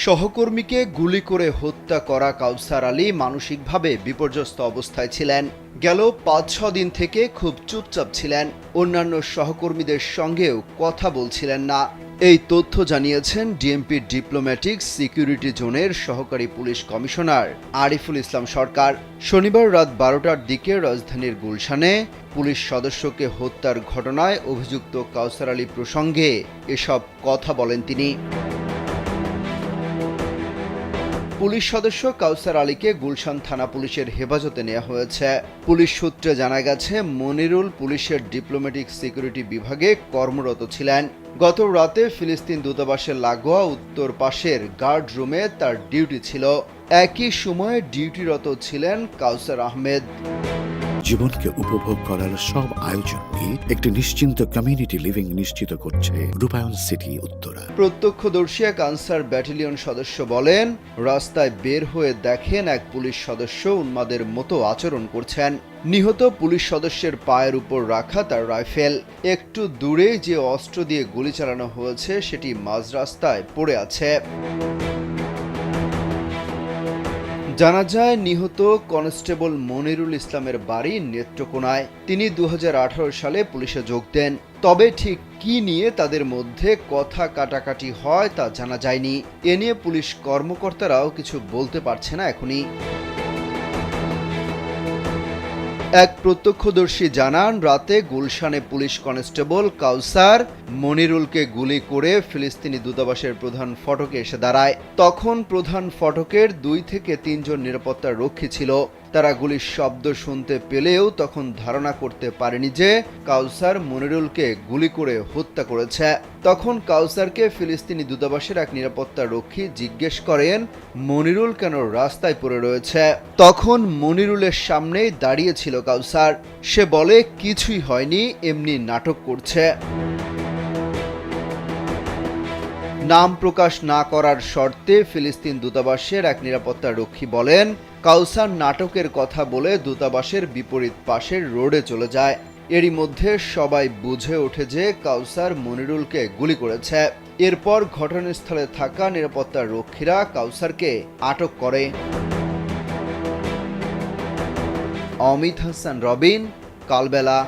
সহকর্মীকে গুলি করে হত্যা করা কাউসার আলী মানসিকভাবে বিপর্যস্ত অবস্থায় ছিলেন। গেল ৫-৬ দিন থেকে খুব চুপচাপ ছিলেন। অন্যান্য সহকর্মীদের সঙ্গেও কথা বলছিলেন না। এই তথ্য জানিয়েছেন ডিএমপির ডিপ্লোম্যাটিক সিকিউরিটি জোনের সহকারী পুলিশ কমিশনার আরিফুল ইসলাম সরকার। শনিবার রাত ১২টার দিকে রাজধানীর গুলশানে পুলিশ সদস্যকে হত্যার ঘটনায় অভিযুক্ত কাউসার আলী প্রসঙ্গে এসব কথা বলেন তিনি। পুলিশ সদস্য কাউসার আলীকে গুলশান থানা পুলিশের হেফাজতে নেওয়া হয়েছে। পুলিশ সূত্রে জানা গেছে, মনিরুল পুলিশের ডিপ্লোম্যাটিক সিকিউরিটি বিভাগে কর্মরত ছিলেন। গত রাতে ফিলিস্তিন দূতাবাসের লাগোয়া উত্তর পাশের গার্ড রুমে তার ডিউটি ছিল। একই সময়ে ডিউটিরত ছিলেন কাউসার আহমেদ। জীবনকে উপভোগ করার সব আয়োজন নিয়ে একটি নিশ্চিন্ত কমিউনিটি লিভিং নিশ্চিত করছে রূপায়ণ সিটি উত্তরা। প্রত্যক্ষদর্শী এক আনসার ব্যাটালিয়ন সদস্য বলেন, রাস্তায় বের হয়ে দেখেন এক পুলিশ সদস্য উন্মাদের মতো আচরণ করছেন। নিহত পুলিশ সদস্যের পায়ের উপর রাখা তার রাইফেল। একটু দূরে যে অস্ত্র দিয়ে গুলি চালানো হয়েছে সেটি মাঝ রাস্তায় পড়ে আছে। জানা যায়, নিহত কনস্টেবল মনিরুল ইসলামের বাড়ি নেত্রকোনায়। তিনি ২০১৮ সালে পুলিশে যোগ দেন। তবে ঠিক কি নিয়ে তাদের মধ্যে কথা কাটাকাটি হয় তা জানা যায়নি। এ নিয়ে পুলিশ কর্মকর্তারাও কিছু বলতে পারছে না এখনই। এক প্রত্যক্ষদর্শী জানান, রাতে গুলশানে পুলিশ কনস্টেবল কাউসার মনিরুলকে গুলি করে ফিলিস্তিনি দূতাবাসের প্রধান ফটকে এসে দাঁড়ায়। তখন প্রধান ফটকের ২ থেকে ৩ জন নিরাপত্তা রক্ষী ছিল। তারা গুলির শব্দ শুনতে পেলেও তখন ধারণা করতে পারেনি যে কাউসার মনিরুলকে গুলি করে হত্যা করেছে। তখন কাউসারকে ফিলিস্তিনি দূতাবাসের এক নিরাপত্তা রক্ষী জিজ্ঞেস করেন, মনিরুল কেন রাস্তায় পড়ে রয়েছে। তখন মনিরুলের সামনেই দাঁড়িয়েছিল কাউসার। সে বলে, কিছুই হয়নি, এমনি নাটক করছে। নাম প্রকাশ না করার শর্তে ফিলিস্তিন দূতাবাসের এক নিরাপত্তা রক্ষী বলেন, কাউসার নাটকের কথা বলে দূতাবাসের বিপরীত পাশের রোডে চলে যায়। এরই মধ্যে সবাই বুঝে ওঠে যে কাউসার মনিরুলকে গুলি করেছে। এরপর ঘটনাস্থলে থাকা নিরাপত্তা রক্ষীরা কাউসারকে আটক করে। অমিত হাসান রবিন, কালবেলা।